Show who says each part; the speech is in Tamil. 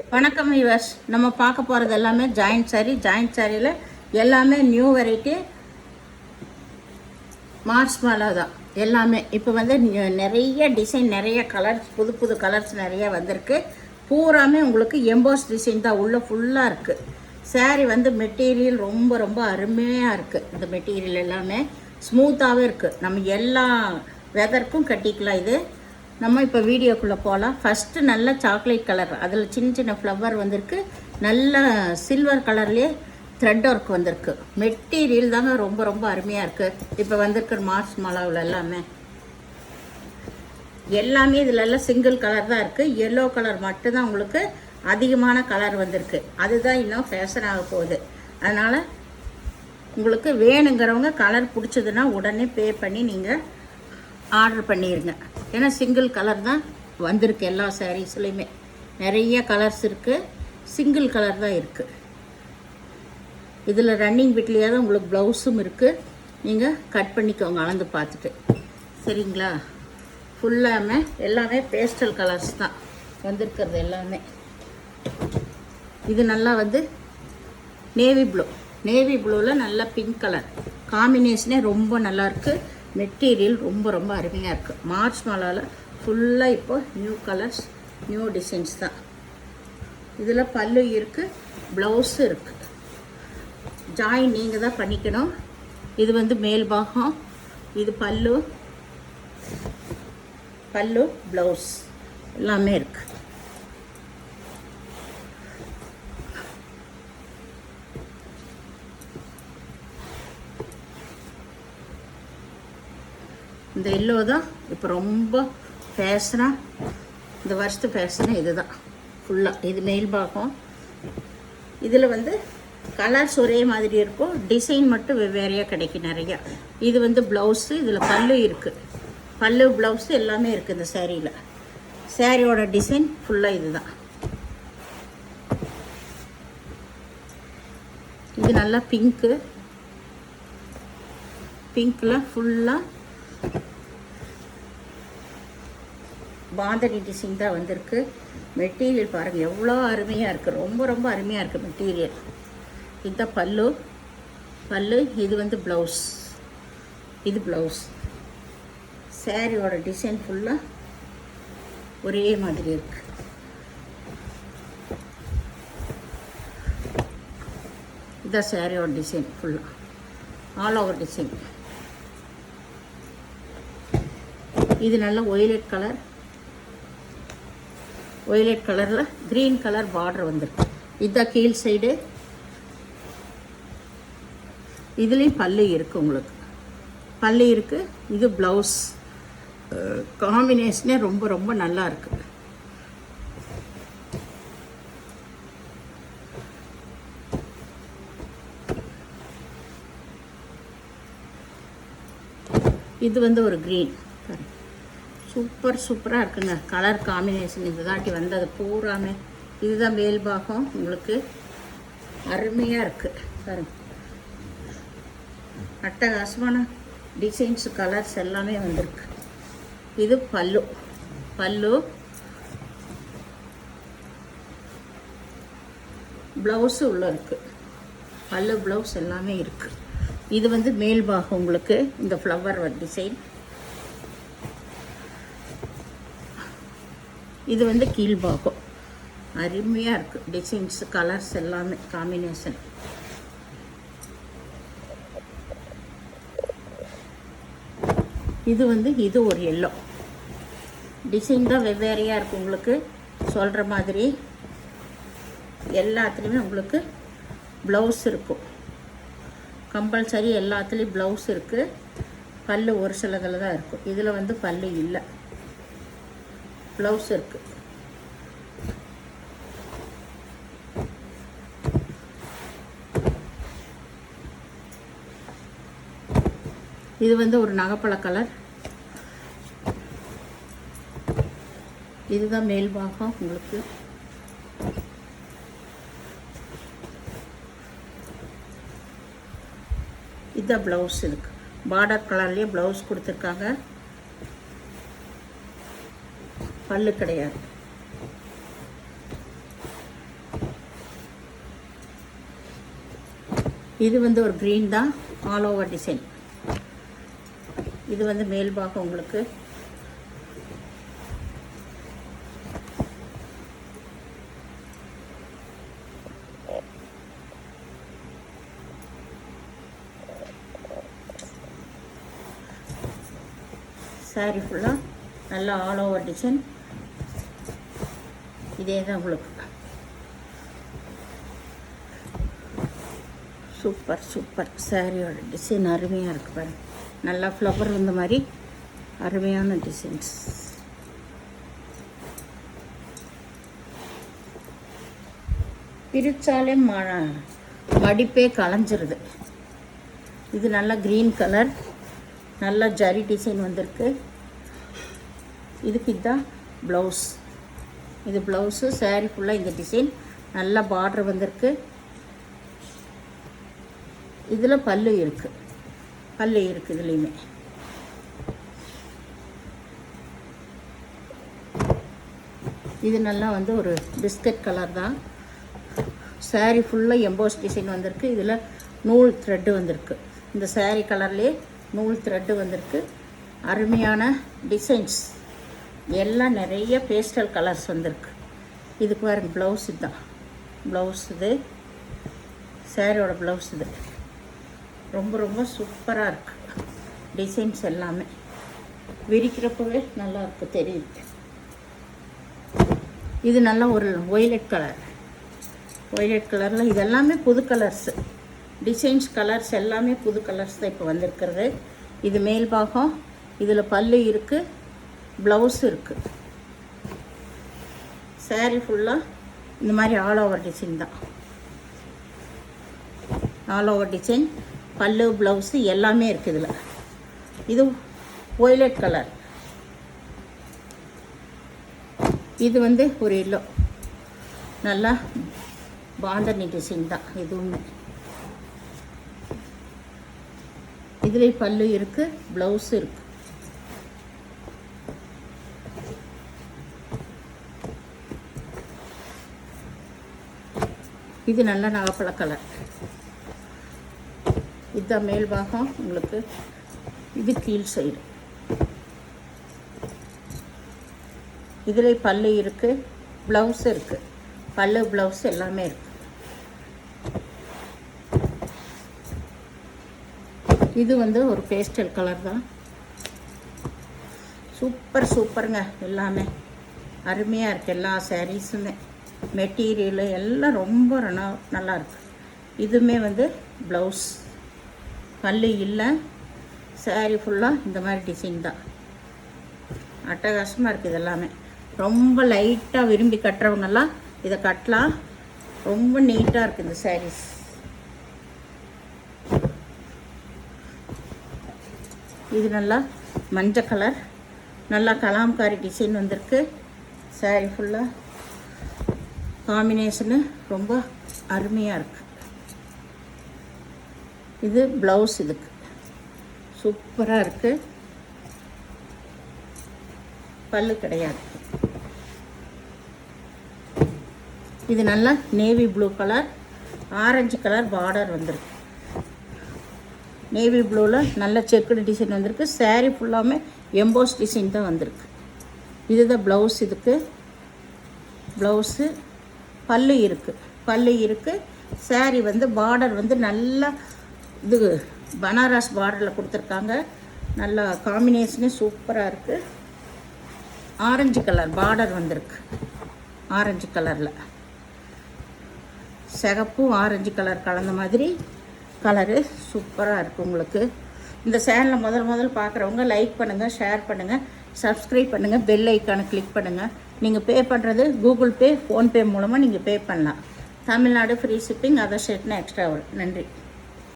Speaker 1: வணக்கம் வியூவர்ஸ், நம்ம பார்க்க போகிறது எல்லாமே ஜாயிண்ட் சாரியில் எல்லாமே நியூ வெரைட்டி மார்ச் மாலா தான் எல்லாமே. இப்போ வந்து நிறைய டிசைன், நிறைய கலர்ஸ், புது புது கலர்ஸ் நிறைய வந்திருக்கு. பூராமே உங்களுக்கு எம்போஸ் டிசைன் தான் உள்ள ஃபுல்லாக இருக்குது. சாரி வந்து மெட்டீரியல் ரொம்ப ரொம்ப அருமையாக இருக்குது. இந்த மெட்டீரியல் எல்லாமே ஸ்மூத்தாகவே இருக்குது. நம்ம எல்லா வெதருக்கும் கட்டிக்கலாம். இது நம்ம இப்போ வீடியோக்குள்ளே போகலாம். ஃபஸ்ட்டு நல்ல சாக்லேட் கலர், அதில் சின்ன சின்ன ஃப்ளவர் வந்திருக்கு. நல்ல சில்வர் கலர்லேயே த்ரெட் ஒர்க் வந்திருக்கு. மெட்டீரியல் தாங்க ரொம்ப ரொம்ப அருமையாக இருக்குது. இப்போ வந்திருக்கு மார்ச் மாலாவில் எல்லாமே இதில் எல்லாம் சிங்கிள் கலர் தான் இருக்குது. எல்லோ கலர் மட்டும்தான் உங்களுக்கு அதிகமான கலர் வந்திருக்கு. அதுதான் இன்னும் ஃபேஷன் ஆக போகுது. அதனால் உங்களுக்கு வேணுங்கிறவங்க கலர் பிடிச்சதுன்னா உடனே பே பண்ணி நீங்கள் ஆர்டர் பண்ணிடுங்க. ஏன்னா சிங்கிள் கலர் தான் வந்திருக்கு. எல்லா சாரீஸ்லையுமே நிறைய கலர்ஸ் இருக்குது, சிங்கிள் கலர் தான் இருக்குது. இதில் ரன்னிங் பிட்லேயே தான் உங்களுக்கு ப்ளவுஸும் இருக்குது. நீங்கள் கட் பண்ணிக்கோங்க அளந்து பார்த்துட்டு, சரிங்களா? ஃபுல்லாமே எல்லாமே பேஸ்டல் கலர்ஸ் தான் வந்திருக்கிறது எல்லாமே. இது நல்லா வந்து நேவி ப்ளூவில் நல்லா பிங்க் கலர் காம்பினேஷனே ரொம்ப நல்லாயிருக்கு. மெட்டீரியல் ரொம்ப ரொம்ப அருமையாக இருக்குது. மார்ச் மாலாவில் ஃபுல்லாக இப்போ நியூ கலர்ஸ், நியூ டிசைன்ஸ் தான். இதில் பல்லு இருக்குது, ப்ளவுஸு இருக்குது. ஜாயின் நீங்கள் தான் பண்ணிக்கணும். இது வந்து மேல் பாகம், இது பல்லு ப்ளவுஸ் எல்லாமே இருக்குது. இந்த எல்லோ தான் இப்போ ரொம்ப ஃபேஷனாக, இந்த வருஷத்து ஃபேஷனாக இது தான் ஃபுல்லாக. இது மேல் பாகம். இதில் வந்து கலர்ஸ் ஒரே மாதிரி இருக்கும், டிசைன் மட்டும் வெவ்வேறையாக கிடைக்கும் நிறையா. இது வந்து ப்ளவுஸு, இதில் பல்லு இருக்குது. பல்லு ப்ளவுஸு எல்லாமே இருக்குது இந்த சேரீயில். சேரீயோட டிசைன் ஃபுல்லாக இது தான். இது நல்லா பிங்க்கில் ஃபுல்லாக பாந்தனி டிசைன் தான் வந்திருக்கு. மெட்டீரியல் பாருங்கள் எவ்வளோ அருமையாக இருக்குது. ரொம்ப ரொம்ப அருமையாக இருக்குது மெட்டீரியல். இதுதான் பல்லு. இது வந்து இது ப்ளவுஸ். சாரியோட டிசைன் ஃபுல்லாக ஒரே மாதிரி இருக்குது. இதுதான் சாரியோட டிசைன் ஃபுல்லாக ஆல் ஓவர் டிசைன். இது நல்ல ஒய்லெட் கலரில் க்ரீன் கலர் பார்டர் வந்துருக்கு. இதுதான் கீழ் சைடு. இதுலேயும் பல்லு இருக்குது, உங்களுக்கு பல்லு இருக்குது. இது ப்ளவுஸ். காம்பினேஷனே ரொம்ப ரொம்ப நல்லா இருக்குது. இது வந்து ஒரு க்ரீன். சூப்பராக இருக்குங்க கலர் காம்பினேஷன். இது தாட்டி வந்தது பூராமே. இதுதான் மேல் பாகம், உங்களுக்கு அருமையாக இருக்குது பாருங்க. அட்டகாசமான டிசைன்ஸ், கலர்ஸ் எல்லாமே வந்திருக்கு. இது பல்லு ப்ளவுஸு உள்ளே இருக்குது. பல்லு ப்ளவுஸ் எல்லாமே இருக்குது. இது வந்து மேல் பாகம், உங்களுக்கு இந்த ஃப்ளவர் டிசைன். இது வந்து கீழ்பாகம். அருமையாக இருக்குது டிசைன்ஸ், கலர்ஸ் எல்லாமே காம்பினேஷன். இது ஒரு எல்லோ டிசைன் தான் வெவ்வேறையாக இருக்குது. உங்களுக்கு சொல்கிற மாதிரி எல்லாத்துலேயுமே உங்களுக்கு ப்ளவுஸ் இருக்கும். கம்பல்சரி எல்லாத்துலேயும் ப்ளவுஸ் இருக்குது. பல்லு ஒரு சிலதில் தான் இருக்கும். இதில் வந்து பல்லு இல்லை, ப்ளவுஸ் இருக்குது. இது வந்து ஒரு நகைப்பழ கலர். இதுதான் மேல் பாகம் உங்களுக்கு. இதுதான் ப்ளவுஸ் இருக்குது. பார்டர் கலர்லேயே ப்ளவுஸ் கொடுத்துருக்காங்க. பல்லு கிடையாது. இது வந்து ஒரு க்ரீன் தான், ஆல் ஓவர் டிசைன். இது வந்து மேல் பாகம் உங்களுக்கு. சாரி ஃபுல்லாக நல்லா ஆல் ஓவர் டிசைன். இதே தான் உங்களுக்கு. Super super. சாரியோட டிசைன் அருமையாக இருக்குது பாருங்கள். நல்லா ஃப்ளவர் வந்த மாதிரி அருமையான டிசைன்ஸ். பிரித்தாலே மடிப்பே கலைஞ்சிருது. இது நல்லா க்ரீன் கலர், நல்லா ஜரி டிசைன் வந்திருக்கு. இதுக்கு இதுதான் ப்ளவுஸ். இது ப்ளவுஸு. சாரீ ஃபுல்லாக இந்த டிசைன். நல்லா பார்டர் வந்திருக்கு. இதில் பல்லு இருக்குது, பல்லு இருக்குது இதுலேயுமே. இது நல்லா வந்து ஒரு பிஸ்கட் கலர் தான். சாரீ ஃபுல்லாக எம்போஸ் டிசைன் வந்திருக்கு. இதில் நூல் த்ரெட்டு வந்திருக்கு. இந்த சாரீ கலர்லேயே நூல் த்ரெட்டு வந்திருக்கு. அருமையான டிசைன்ஸ் எல்லாம், நிறைய பேஸ்டல் கலர்ஸ் வந்திருக்கு. இதுக்கு பாருங்க ப்ளவுஸ். இதுதான் ப்ளவுஸ். இது சாரியோட ப்ளவுஸ். இது ரொம்ப ரொம்ப சூப்பராக இருக்குது. டிசைன்ஸ் எல்லாமே விரிக்கிறப்பவே நல்லா இருக்குது, தெரியுது. இது நல்லா ஒரு ஒய்லட் கலர். ஒய்லட் கலரில் இது எல்லாமே புது கலர்ஸு. டிசைன்ஸ் கலர்ஸ் எல்லாமே புது கலர்ஸ் தான் இப்போ வந்திருக்கிறது. இது மேல் பாகம். இதில் பல்லு இருக்குது, ப்ளவுஸ் இருக்குது. சாரீ ஃபுல்லாக இந்த மாதிரி ஆல் ஓவர் டிசைன் தான். ஆல் ஓவர் டிசைன், பல்லு, ப்ளவுஸு எல்லாமே இருக்குது இதில். இது ஒய்லட் கலர். இது வந்து ஒரு எல்லோ. நல்லா பாந்தனி டிசைன் தான் இதுவுமே. இதில் பல்லு இருக்குது, ப்ளவுஸு இருக்குது. இது நல்ல நகப்பழ கலர். இதுதான் மேல் பாகம் உங்களுக்கு. இது கீழ் சைடு. இதில் பல்லு இருக்குது, ப்ளவுஸ் இருக்குது. பல்லு, ப்ளவுஸ் எல்லாமே இருக்குது. இது வந்து ஒரு பேஸ்டல் கலர் தான். சூப்பர் சூப்பருங்க. எல்லாமே அருமையாக இருக்குது. எல்லா சாரீஸுமே மெட்டீரியலு எல்லாம் ரொம்ப நல்லா இருக்குது. இதுவுமே வந்து ப்ளவுஸ், பல்லு இல்லை. சாரீ ஃபுல்லாக இந்த மாதிரி டிசைன் தான். அட்டகாசமாக இருக்குது. இதெல்லாமே ரொம்ப லைட்டாக விரும்பி கட்டுறவங்கெல்லாம் இதை கட்டலாம். ரொம்ப நீட்டாக இருக்குது இந்த சாரீஸ். இது நல்லா மஞ்சள் கலர், நல்லா கலாம்காரி டிசைன் வந்திருக்கு. சாரீ ஃபுல்லாக காம்பினேஷனு ரொம்ப அருமையாக இருக்குது. இது ப்ளவுஸ். இதுக்கு சூப்பராக இருக்குது. பல்லு கிடையாது. இது நல்லா navy blue colour, orange colour border வந்திருக்கு. நேவி ப்ளூவில் நல்ல செக்குடு டிசைன் வந்திருக்கு. சாரீ ஃபுல்லாமே எம்போஸ் டிசைன் தான் வந்திருக்கு. இதுதான் ப்ளவுஸ். இதுக்கு ப்ளவுஸு, பல்லு இருக்குது, பல்லு இருக்குது. சாரீ வந்து பார்டர் வந்து நல்லா இது பனாரஸ் பார்டரில் கொடுத்துருக்காங்க. நல்லா காம்பினேஷனே சூப்பராக இருக்குது. ஆரஞ்சு கலர் பார்டர் வந்திருக்கு. ஆரஞ்சு கலரில் சிகப்பும் ஆரஞ்சு கலர் கலந்த மாதிரி கலரு சூப்பராக இருக்குது உங்களுக்கு. இந்த சேனலை முதல் பார்க்குறவங்க லைக் பண்ணுங்கள், ஷேர் பண்ணுங்கள், சப்ஸ்கிரைப் பண்ணுங்கள், பெல் ஐக்கானை கிளிக் பண்ணுங்கள். நீங்கள் பே பண்ணுறது கூகுள் பே, ஃபோன்பே மூலமாக நீங்கள் பே பண்ணலாம். தமிழ்நாடு ஃப்ரீ ஷிப்பிங், அதர் ஸ்டேட்னா எக்ஸ்ட்ரா வரும். நன்றி.